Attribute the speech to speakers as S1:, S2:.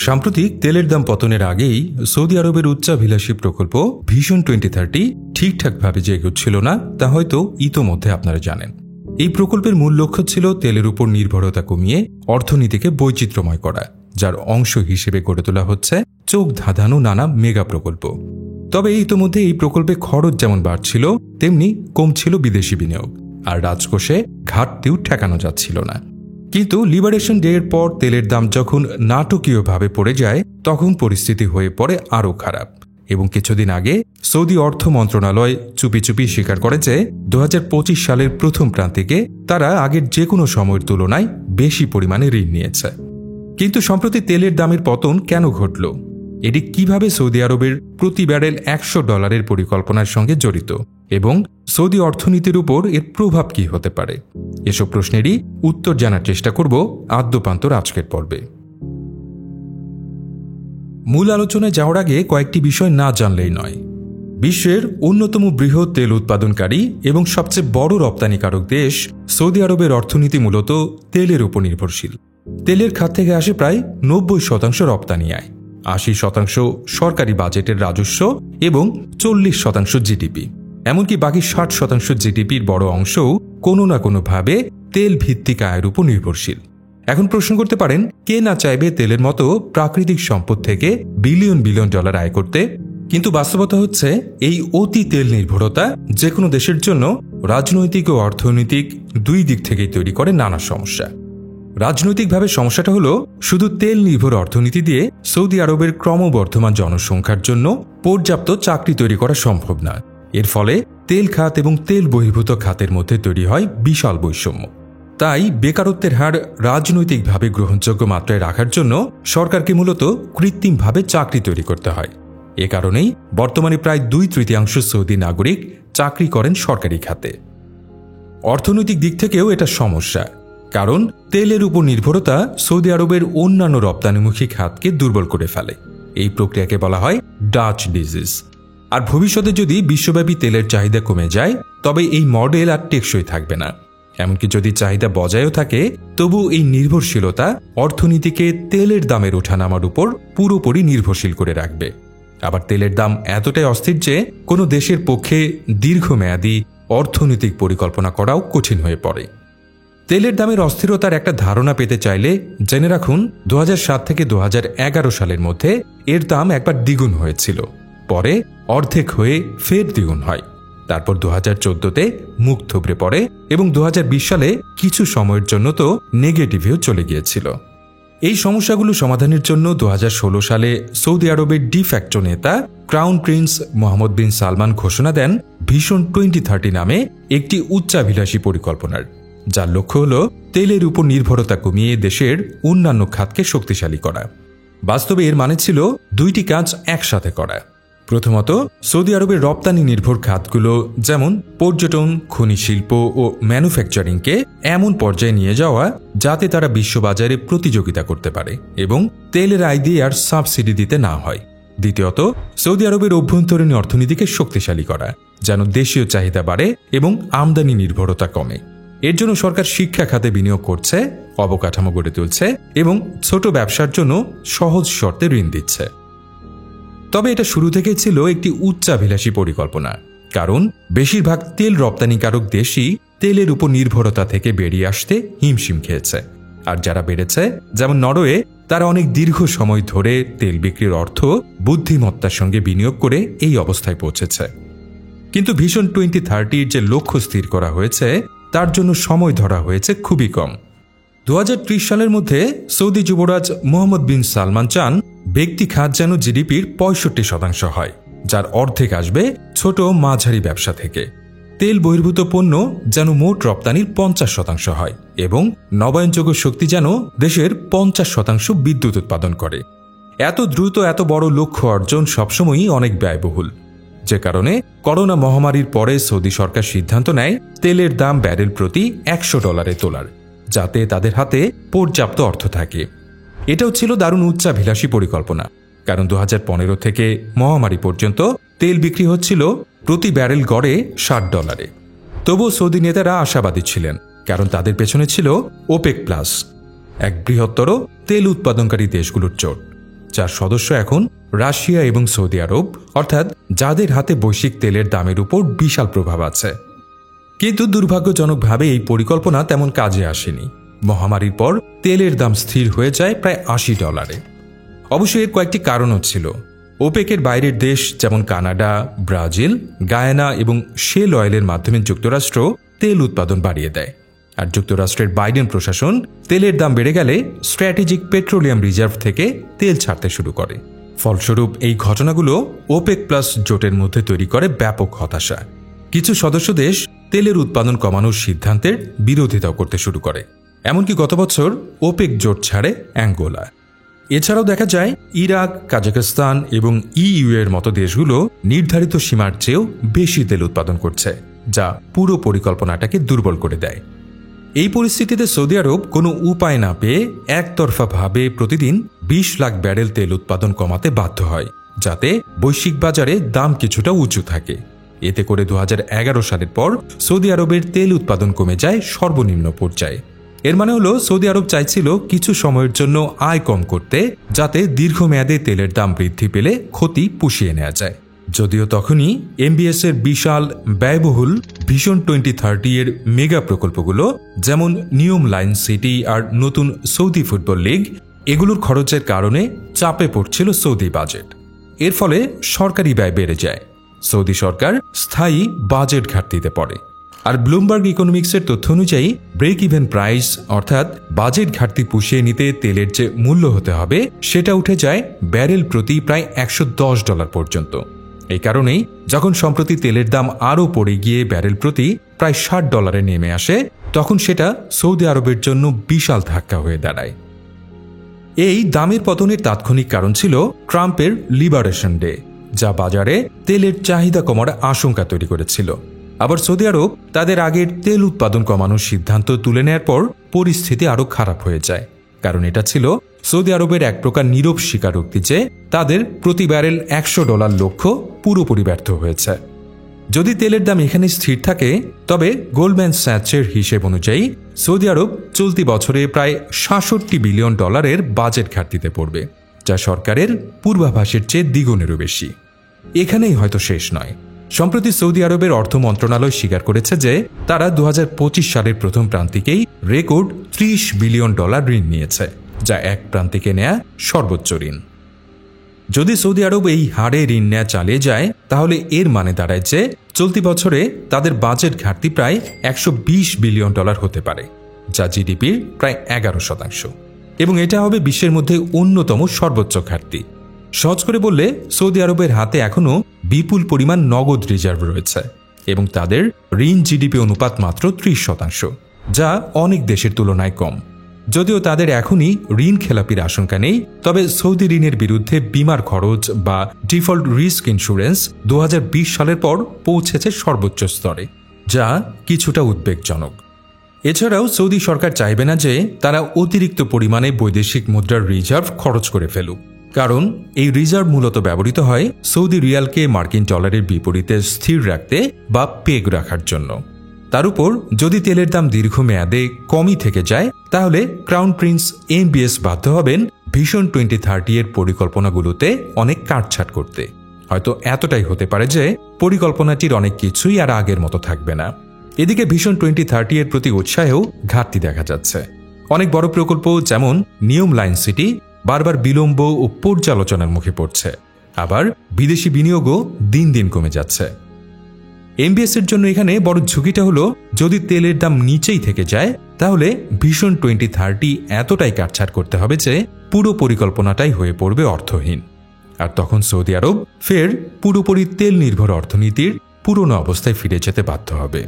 S1: সাম্প্রতিক তেলের দাম পতনের আগেই সৌদি আরবের উচ্চাভিলাষী প্রকল্প ভিশন 2030 ঠিকঠাকভাবে যে এগোচ্ছিল না তা হয়তো ইতোমধ্যে আপনারা জানেন। এই প্রকল্পের মূল লক্ষ্য ছিল তেলের উপর নির্ভরতা কমিয়ে অর্থনীতিকে বৈচিত্র্যময় করা, যার অংশ হিসেবে গড়ে তোলা হচ্ছে চোখ ধাঁধানো নানা মেগা প্রকল্প। তবে ইতোমধ্যে এই প্রকল্পে খরচ যেমন বাড়ছিল, তেমনি কমছিল বিদেশি বিনিয়োগ, আর রাজকোষে ঘাটতিও ঠেকানো যাচ্ছিল না। কিন্তু লিবারেশন ডে এর পর তেলের দাম যখন নাটকীয়ভাবে পড়ে যায়, তখন পরিস্থিতি হয়ে পড়ে আরও খারাপ। এবং কিছুদিন আগে সৌদি অর্থ মন্ত্রণালয় চুপি চুপি স্বীকার করে যে 2025 সালের প্রথম প্রান্তিকে তারা আগের যে কোনো সময়ের তুলনায় বেশি পরিমাণে ঋণ নিয়েছে। কিন্তু সম্প্রতি তেলের দামের পতন কেন ঘটল? এটি কিভাবে সৌদি আরবের প্রতি ব্যারেল $100 পরিকল্পনার সঙ্গে জড়িত, এবং সৌদি অর্থনীতির উপর এর প্রভাব কি হতে পারে? এসব প্রশ্নেরই উত্তর জানার চেষ্টা করব আদ্যপান্তর আজকের পর্বে। মূল আলোচনায় যাওয়ার আগে কয়েকটি বিষয় না জানলেই নয়। বিশ্বের অন্যতম বৃহৎ তেল উৎপাদনকারী এবং সবচেয়ে বড় রপ্তানিকারক দেশ সৌদি আরবের অর্থনীতি মূলত তেলের উপর নির্ভরশীল। তেলের খাত থেকে আসে প্রায় 90% রপ্তানি আয়, 80% সরকারি বাজেটের রাজস্ব এবং 40% জিডিপি। এমনকি বাকি 60% জিডিপির বড় অংশও কোনো না কোনোভাবে তেল ভিত্তিক আয়ের উপর নির্ভরশীল। এখন প্রশ্ন করতে পারেন, কে না চাইবে তেলের মতো প্রাকৃতিক সম্পদ থেকে বিলিয়ন বিলিয়ন ডলার আয় করতে? কিন্তু বাস্তবতা হচ্ছে এই অতি তেল নির্ভরতা যে কোনো দেশের জন্য রাজনৈতিক ও অর্থনৈতিক দুই দিক থেকেই তৈরি করে নানা সমস্যা। রাজনৈতিকভাবে সমস্যাটা হলো, শুধু তেল নির্ভর অর্থনীতি দিয়ে সৌদি আরবের ক্রমবর্ধমান জনসংখ্যার জন্য পর্যাপ্ত চাকরি তৈরি করা সম্ভব না। এর ফলে তেল খাত এবং তেল বহির্ভূত খাতের মধ্যে তৈরি হয় বিশাল বৈষম্য। তাই বেকারত্বের হার রাজনৈতিকভাবে গ্রহণযোগ্য মাত্রায় রাখার জন্য সরকারকে মূলত কৃত্রিমভাবে চাকরি তৈরি করতে হয়। এ কারণেই বর্তমানে প্রায় 2/3 সৌদি নাগরিক চাকরি করেন সরকারি খাতে। অর্থনৈতিক দিক থেকেও এটা সমস্যা, কারণ তেলের উপর নির্ভরতা সৌদি আরবের অন্যান্য রপ্তানিমুখী খাতকে দুর্বল করে ফেলে। এই প্রক্রিয়াকে বলা হয় ডাচ ডিজিজ। আর ভবিষ্যতে যদি বিশ্বব্যাপী তেলের চাহিদা কমে যায়, তবে এই মডেল আর টেকসই থাকবে না। এমনকি যদি চাহিদা বজায়ও থাকে, তবু এই নির্ভরশীলতা অর্থনীতিকে তেলের দামের ওঠানামার উপর পুরোপুরি নির্ভরশীল করে রাখবে। আবার তেলের দাম এতটাই অস্থির যে কোনো দেশের পক্ষে দীর্ঘমেয়াদী অর্থনৈতিক পরিকল্পনা করাও কঠিন হয়ে পড়ে। তেলের দামের অস্থিরতার একটা ধারণা পেতে চাইলে জেনে রাখুন, 2007 থেকে 2011 সালের মধ্যে এর দাম একবার দ্বিগুণ হয়েছিল, পরে অর্ধেক হয়ে ফের দ্বিগুণ হয়। তারপর 2014-তে মুখ থুবড়ে পড়ে এবং 2020 সালে কিছু সময়ের জন্য তো নেগেটিভেও চলে গিয়েছিল। এই সমস্যাগুলো সমাধানের জন্য 2016 সালে সৌদি আরবের ডিফ্যাক্টো নেতা ক্রাউন প্রিন্স মোহাম্মদ বিন সালমান ঘোষণা দেন ভিশন 2030 নামে একটি উচ্চাভিলাষী পরিকল্পনার, যার লক্ষ্য হল তেলের উপর নির্ভরতা কমিয়ে দেশের অন্যান্য খাতকে শক্তিশালী করা। বাস্তবে এর মানে ছিল দুইটি কাজ একসাথে করা। প্রথমত, সৌদি আরবের রপ্তানি নির্ভর খাতগুলো যেমন পর্যটন, খনি শিল্প ও ম্যানুফ্যাকচারিংকে এমন পর্যায়ে নিয়ে যাওয়া যাতে তারা বিশ্ববাজারে প্রতিযোগিতা করতে পারে এবং তেলের আয় দিয়ে আর সাবসিডি দিতে না হয়। দ্বিতীয়ত, সৌদি আরবের অভ্যন্তরীণ অর্থনীতিকে শক্তিশালী করা, যেন দেশীয় চাহিদা বাড়ে এবং আমদানি নির্ভরতা কমে। এর জন্য সরকার শিক্ষা খাতে বিনিয়োগ করছে, অবকাঠামো গড়ে তুলছে এবং ছোট ব্যবসার জন্য সহজ শর্তে ঋণ দিচ্ছে। তবে এটা শুরু থেকেই ছিল একটি উচ্চাভিলাষী পরিকল্পনা, কারণ বেশিরভাগ তেল রপ্তানিকারক দেশই তেলের উপর নির্ভরতা থেকে বেরিয়ে আসতে হিমশিম খেয়েছে। আর যারা বেড়েছে, যেমন নরওয়ে, তারা অনেক দীর্ঘ সময় ধরে তেল বিক্রির অর্থ বুদ্ধিমত্তার সঙ্গে বিনিয়োগ করে এই অবস্থায় পৌঁছেছে। কিন্তু ভিশন 2030 যে লক্ষ্য স্থির করা হয়েছে, তার জন্য সময় ধরা হয়েছে খুবই কম। 2030 সালের মধ্যে সৌদি যুবরাজ মোহাম্মদ বিন সালমান চান ব্যক্তি খাত যেন জিডিপির 65% হয়, যার অর্ধেক আসবে ছোট মাঝারি ব্যবসা থেকে। তেল বহির্ভূত পণ্য যেন মোট রপ্তানির 50% হয় এবং নবায়নযোগ্য শক্তি যেন দেশের 50% বিদ্যুৎ উৎপাদন করে। এত দ্রুত এত বড় লক্ষ্য অর্জন সবসময়ই অনেক ব্যয়বহুল, যে কারণে করোনা মহামারীর পরে সৌদি সরকার সিদ্ধান্ত নেয় তেলের দাম ব্যারেল প্রতি $100 তোলার, যাতে তাদের হাতে পর্যাপ্ত অর্থ থাকে। এটাও ছিল দারুণ উচ্চাভিলাষী পরিকল্পনা, কারণ 2015 থেকে মহামারী পর্যন্ত তেল বিক্রি হচ্ছিল প্রতি ব্যারেল গড়ে $60। তবুও সৌদি নেতারা আশাবাদী ছিলেন, কারণ তাদের পেছনে ছিল ওপেক প্লাস, এক বৃহত্তর তেল উৎপাদনকারী দেশগুলোর জোট। যার সদস্য এখন রাশিয়া এবং সৌদি আরব, অর্থাৎ যাদের হাতে বৈশ্বিক তেলের দামের উপর বিশাল প্রভাব আছে। কিন্তু দুর্ভাগ্যজনকভাবে এই পরিকল্পনা তেমন কাজে আসেনি। মহামারীর পর তেলের দাম স্থির হয়ে যায় প্রায় $80। অবশ্য এর কয়েকটি কারণও ছিল। ওপেকের বাইরের দেশ যেমন কানাডা, ব্রাজিল, গায়ানা এবং শেল অয়েলের মাধ্যমে যুক্তরাষ্ট্র তেল উৎপাদন বাড়িয়ে দেয়। আর যুক্তরাষ্ট্রের বাইডেন প্রশাসন তেলের দাম বেড়ে গেলে স্ট্র্যাটেজিক পেট্রোলিয়াম রিজার্ভ থেকে তেল ছাড়তে শুরু করে। ফলস্বরূপ এই ঘটনাগুলো ওপেক প্লাস জোটের মধ্যে তৈরি করে ব্যাপক হতাশা। কিছু সদস্য দেশ তেলের উৎপাদন কমানোর সিদ্ধান্তের বিরোধিতাও করতে শুরু করে। এমনকি গত বছর ওপেক জোট ছাড়ে অ্যাঙ্গোলা। এছাড়াও দেখা যায় ইরাক, কাজাখস্তান এবং ইইউ এর মতো দেশগুলো নির্ধারিত সীমার চেয়েও বেশি তেল উৎপাদন করছে, যা পুরো পরিকল্পনাটাকে দুর্বল করে দেয়। এই পরিস্থিতিতে সৌদি আরব কোনো উপায় না পেয়ে একতরফাভাবে প্রতিদিন 20 লাখ ব্যারেল তেল উৎপাদন কমাতে বাধ্য হয়, যাতে বৈশ্বিক বাজারে দাম কিছুটা উঁচু থাকে। এতে করে 2011 সালের পর সৌদি আরবের তেল উৎপাদন কমে যায় সর্বনিম্ন পর্যায়ে। এর মানে হলো সৌদি আরব চাইছিল কিছু সময়ের জন্য আয় কম করতে, যাতে দীর্ঘমেয়াদে তেলের দাম বৃদ্ধি পেলে ক্ষতি পুষিয়ে নেওয়া যায়। যদিও তখনই এমবিএস এর বিশাল ব্যয়বহুল ভিশন 2030 এর মেগা প্রকল্পগুলো, যেমন নিয়ম লাইন সিটি আর নতুন সৌদি ফুটবল লিগ, এগুলোর খরচের কারণে চাপে পড়ছিল সৌদি বাজেট। এর ফলে সরকারি ব্যয় বেড়ে যায়। সৌদি সরকার স্থায়ী বাজেট ঘাটতিতে পড়ে। আর ব্লুমবার্গ ইকোনমিক্সের তথ্য অনুযায়ী ব্রেক ইভেন প্রাইস, অর্থাৎ বাজেট ঘাটতি পুষিয়ে নিতে তেলের যে মূল্য হতে হবে সেটা উঠে যায় ব্যারেল প্রতি প্রায় $110 পর্যন্ত। এই কারণেই যখন সম্প্রতি তেলের দাম আরও পড়ে গিয়ে ব্যারেল প্রতি প্রায় $60 নেমে আসে, তখন সেটা সৌদি আরবের জন্য বিশাল ধাক্কা হয়ে দাঁড়ায়। এই দামের পতনের তাৎক্ষণিক কারণ ছিল ট্রাম্পের লিবারেশন ডে, যা বাজারে তেলের চাহিদা কমার আশঙ্কা তৈরি করেছিল। আবার সৌদি আরব তাদের আগের তেল উৎপাদন কমানোর সিদ্ধান্ত তুলে নেয়ার পর পরিস্থিতি আরও খারাপ হয়ে যায়, কারণ এটা ছিল সৌদি আরবের এক প্রকার নীরব স্বীকারোক্তি যে তাদের প্রতি ব্যারেল $100 লক্ষ্য পুরোপুরি ব্যর্থ হয়েছে। যদি তেলের দাম এখানে স্থির থাকে, তবে গোল্ডম্যান স্যাচের হিসেব অনুযায়ী সৌদি আরব চলতি বছরে প্রায় $66 বিলিয়ন বাজেট ঘাটতিতে পড়বে, যা সরকারের পূর্বাভাসের চেয়ে দ্বিগুণেরও বেশি। এখানেই হয়তো শেষ নয়। সম্প্রতি সৌদি আরবের অর্থ মন্ত্রণালয় স্বীকার করেছে যে তারা 2025 সালের প্রথম প্রান্তিকেই রেকর্ড $30 বিলিয়ন ঋণ নিয়েছে, যা এক প্রান্তিকে নেয়া সর্বোচ্চ ঋণ। যদি সৌদি আরব এই হারে ঋণ নেওয়া চালিয়ে যায়, তাহলে এর মানে দাঁড়ায় যে চলতি বছরে তাদের বাজেট ঘাটতি প্রায় $120 বিলিয়ন হতে পারে, যা জিডিপির প্রায় 11%, এবং এটা হবে বিশ্বের মধ্যে অন্যতম সর্বোচ্চ ঘাটতি। সহজ করে বললে, সৌদি আরবের হাতে এখনও বিপুল পরিমাণ নগদ রিজার্ভ রয়েছে এবং তাদের ঋণ জিডিপি অনুপাত মাত্র 30%, যা অনেক দেশের তুলনায় কম। যদিও তাদের এখনই ঋণ খেলাপির আশঙ্কা নেই, তবে সৌদি ঋণের বিরুদ্ধে বিমার খরচ বা ডিফল্ট রিস্ক ইন্স্যুরেন্স 2020 সালের পর পৌঁছেছে সর্বোচ্চ স্তরে, যা কিছুটা উদ্বেগজনক। এছাড়াও সৌদি সরকার চাইবে না যে তারা অতিরিক্ত পরিমাণে বৈদেশিক মুদ্রার রিজার্ভ খরচ করে ফেলুক, কারণ এই রিজার্ভ মূলত ব্যবহৃত হয় সৌদি রিয়ালকে মার্কিন ডলারের বিপরীতে স্থির রাখতে বা পেগ রাখার জন্য। তার উপর যদি তেলের দাম দীর্ঘমেয়াদে কমই থেকে যায়, তাহলে ক্রাউন প্রিন্স এমবিএস বাধ্য হবেন ভিশন 2030 এর পরিকল্পনাগুলোতে অনেক কাটছাট করতে। হয়তো এতটাই হতে পারে যে পরিকল্পনাটির অনেক কিছুই আর আগের মতো থাকবে না। এদিকে ভিশন 2030 এর প্রতি উৎসাহেও ঘাটতি দেখা যাচ্ছে। অনেক বড় প্রকল্প যেমন নিয়ম লাইন সিটি বারবার বিলম্ব ও পর্যালোচনার মুখে পড়ছে, আবার বিদেশি বিনিয়োগও দিন দিন কমে যাচ্ছে। এমবিএস এর জন্য এখানে বড় ঝুঁকিটা হলো, যদি তেলের দাম নিচেই থেকে যায়, তাহলে ভিশন 2030 এতটাই কাটছাট করতে হবে যে পুরো পরিকল্পনাটাই হয়ে পড়বে অর্থহীন। আর তখন সৌদি আরব ফের পুরোপুরি তেল নির্ভর অর্থনীতির পুরনো অবস্থায় ফিরে যেতে বাধ্য হবে।